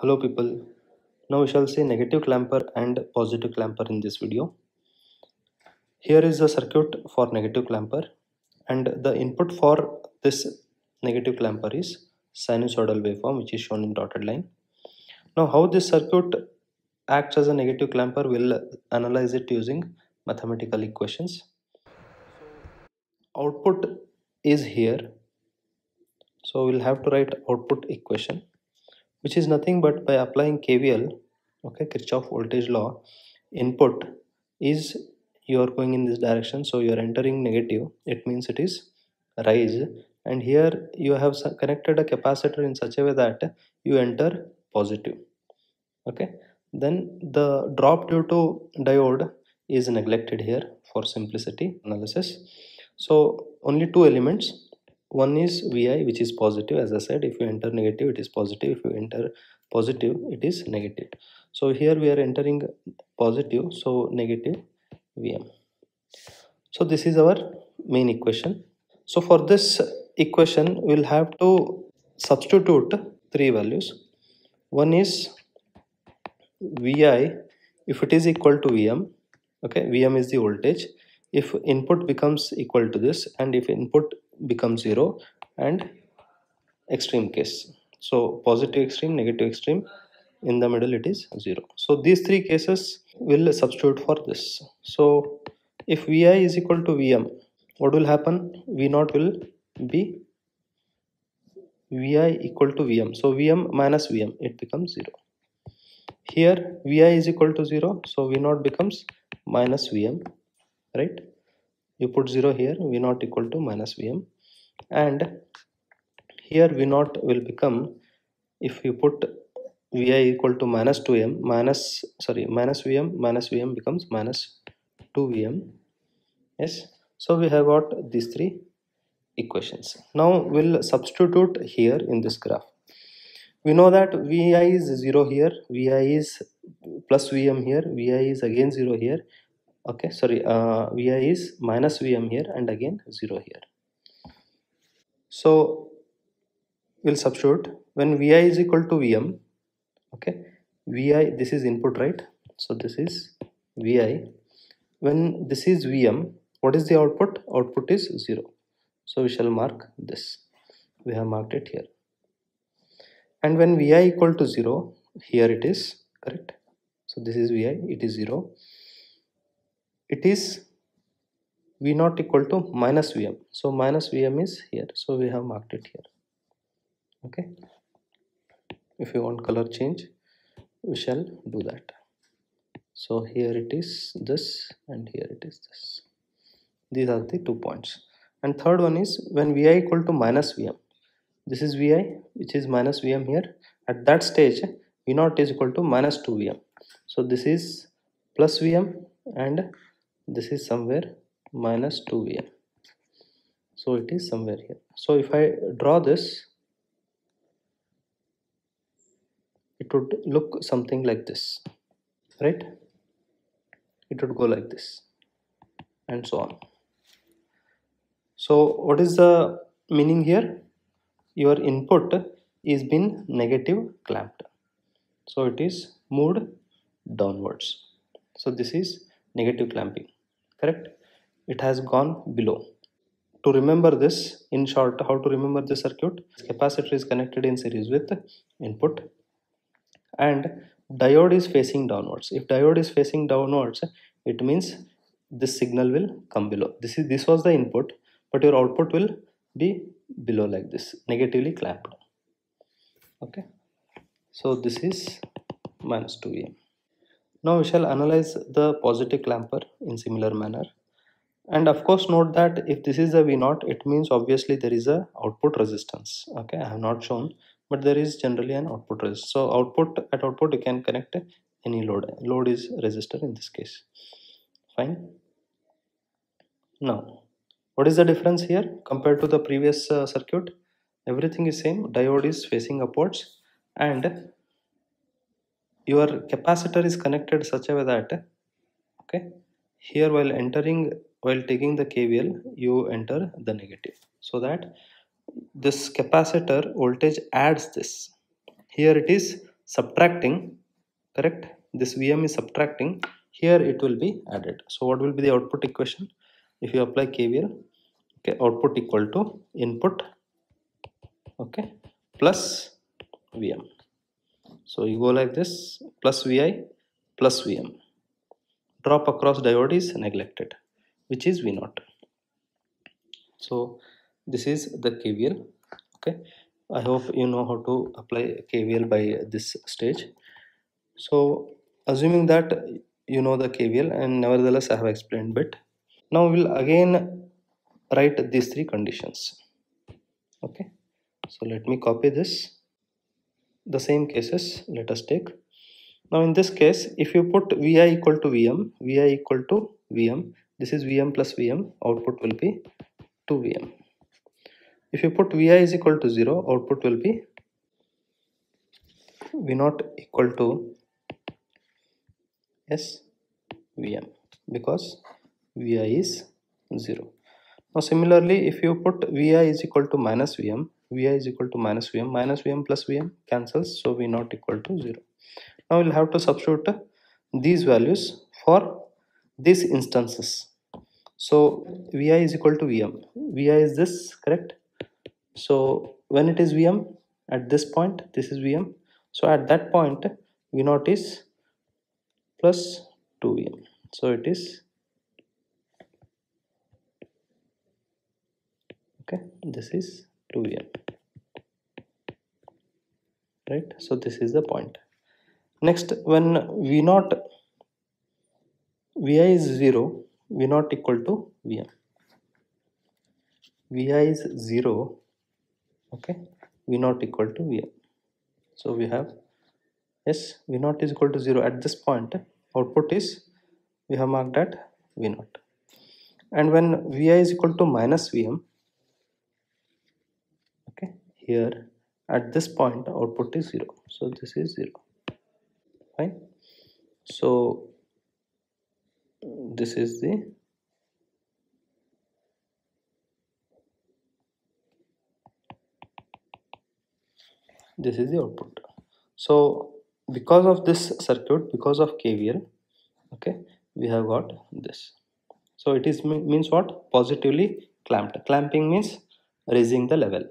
Hello people, now we shall see negative clamper and positive clamper in this video. Here is the circuit for negative clamper and the input for this negative clamper is sinusoidal waveform which is shown in dotted line. Now how this circuit acts as a negative clamper, we'll analyze it using mathematical equations. Output is here, so we'll have to write output equation, which is nothing but by applying KVL, okay, Kirchhoff voltage law. Input is, you are going in this direction, so you are entering negative, it means it is rise, and here you have connected a capacitor in such a way that you enter positive, okay. Then the drop due to diode is neglected here for simplicity analysis, so only two elements. One is Vi, which is positive. As I said, if you enter negative it is positive, if you enter positive it is negative. So here we are entering positive, so negative Vm. So this is our main equation. So for this equation we'll have to substitute three values. One is Vi, if it is equal to Vm, okay, Vm is the voltage. If input becomes equal to this, and if input becomes 0, and extreme case, so positive extreme, negative extreme, in the middle it is 0. So these three cases will substitute for this. So if Vi is equal to Vm, what will happen? V0 will be Vi equal to Vm, so Vm minus Vm, it becomes 0. Here Vi is equal to 0, so V0 becomes minus Vm, right? You put 0 here, V0 equal to minus Vm, and here V0 will become, if you put Vi equal to minus 2m, minus Vm becomes minus 2Vm. Yes, so we have got these three equations. Now we'll substitute here in this graph. We know that Vi is 0 here, Vi is plus Vm here, Vi is again 0 here, okay, sorry, Vi is minus Vm here and again 0 here. So we'll substitute when Vi is equal to Vm, okay, Vi, this is input, right? So this is Vi. When this is Vm, what is the output? Output is 0. So we shall mark this. We have marked it here. And when Vi equal to 0, here it is, correct? So this is Vi, it is 0. It is V0 equal to minus Vm. So minus Vm is here. So we have marked it here. Okay. If you want color change, we shall do that. So here it is this, and here it is this. These are the 2 points. And third one is when Vi equal to minus Vm. This is Vi, which is minus Vm here. At that stage, V0 is equal to minus 2Vm. So this is plus Vm and this is somewhere minus 2Vm. So it is somewhere here. So if I draw this, it would look something like this, right? It would go like this and so on. So what is the meaning here? Your input is been negative clamped, so it is moved downwards. So this is negative clamping, correct? It has gone below. To remember this, in short, how to remember the circuit? Capacitor is connected in series with input and diode is facing downwards. If diode is facing downwards, it means this signal will come below. This was the input, but your output will be below like this, negatively clamped. Okay, so this is minus 2Vm. Now we shall analyze the positive clamper in similar manner. And of course note that if this is a V0, it means obviously there is a output resistance. Okay, I have not shown, but there is generally an output resistance. So at output you can connect any load. Load is resistor in this case. Fine. Now what is the difference here compared to the previous circuit? Everything is same. Diode is facing upwards and your capacitor is connected such a way that, okay, here while taking the KVL, you enter the negative, so that this capacitor voltage adds this. Here it is subtracting, correct? This Vm is subtracting, here it will be added. So what will be the output equation if you apply KVL? Okay, output equal to input, okay, plus Vm. So you go like this, plus Vi plus Vm. Drop across diode is neglected, which is V naught. So this is the KVL. Okay, I hope you know how to apply KVL by this stage. So assuming that you know the KVL, and nevertheless I have explained bit. Now we will again write these three conditions. Okay, so let me copy this. The same cases let us take. Now in this case, if you put Vi equal to Vm, Vi equal to Vm, this is Vm plus Vm, output will be 2 Vm. If you put Vi is equal to 0, output will be V naught equal to S Vm, because Vi is 0. Now similarly, if you put Vi is equal to minus Vm, Vi is equal to minus Vm plus Vm cancels, so V naught equal to 0. Now we'll have to substitute these values for these instances. So Vi is equal to Vm. Vi is this, correct? So when it is Vm, at this point, this is Vm. So at that point, V naught is plus 2 Vm. So it is, okay, this is 2 Vm, right? So this is the point. Next, when V naught, Vi is 0, V naught equal to Vm. Vi is 0, okay, V naught equal to Vm. So we have, yes, V naught is equal to 0 at this point. Output is, we have marked at V naught. And when Vi is equal to minus Vm, okay, here at this point output is 0. So this is 0. Fine. So this is the output. So because of this circuit, because of KVL, okay, we have got this. So it is means what? Positively clamped. Clamping means raising the level.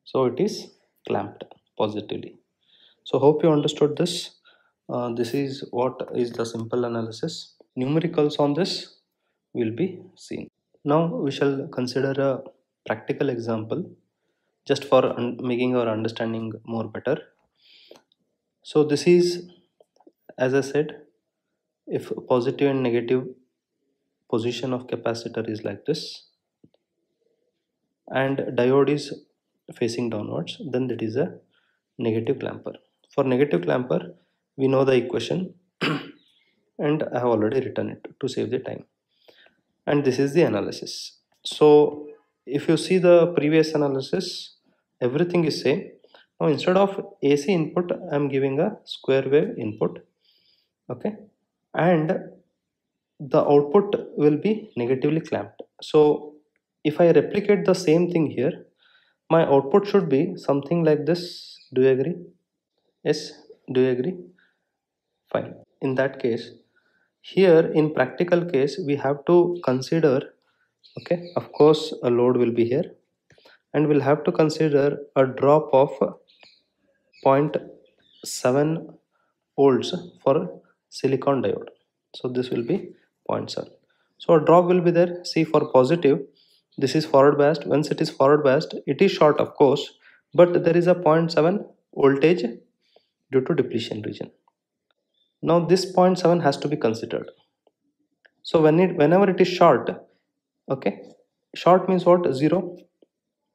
So it is clamped positively. So hope you understood this. This is what is the simple analysis. Numericals on this will be seen. Now we shall consider a practical example just for making our understanding more better. So this is, as I said, if positive and negative position of capacitor is like this and diode is facing downwards, then that is a negative clamper. For negative clamper, we know the equation and I have already written it to save the time. And this is the analysis. So if you see the previous analysis, everything is same. Now instead of AC input, I am giving a square wave input, okay, and the output will be negatively clamped. So if I replicate the same thing here, my output should be something like this. Do you agree? Yes, do you agree? Fine. In that case, here in practical case, we have to consider, okay, of course a load will be here, and we'll have to consider a drop of 0.7 volts for silicon diode. So this will be 0.7. So a drop will be there. See, for positive, this is forward biased. Once it is forward biased, it is short of course, but there is a 0.7 voltage due to depletion region. Now this 0.7 has to be considered. So whenever it is short, okay, short means what? 0,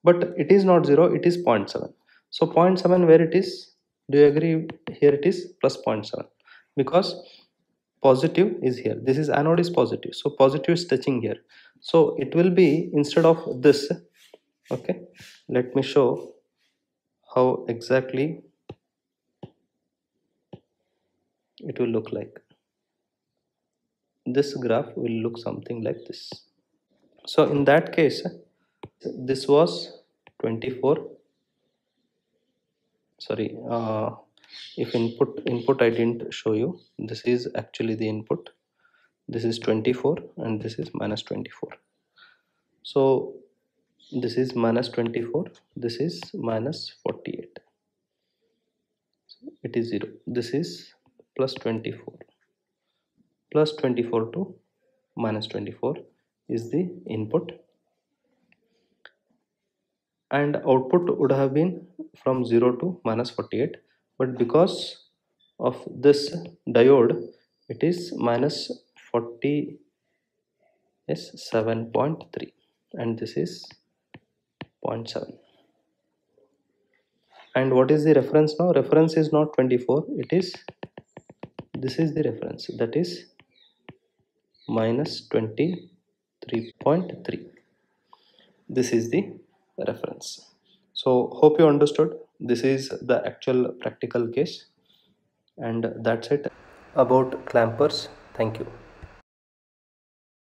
but it is not 0, it is 0.7. So 0.7 where it is? Do you agree? Here it is plus 0.7 because positive is here. This is anode is positive, so positive is touching here. So it will be, instead of this, okay, let me show how exactly it will look like. This graph will look something like this. So in that case, this was 24, sorry, if input I didn't show you, this is actually the input. This is 24 and this is minus 24. So this is minus 24, this is minus 48. It is 0. This is plus 24. Plus 24 to minus 24 is the input, and output would have been from 0 to minus 48, but because of this diode it is minus 47.3 and this is 0.7. And what is the reference now? Reference is not 24, it is, this is the reference, that is minus 23.3. This is the reference. So hope you understood. This is the actual practical case, and that's it about clampers. Thank you.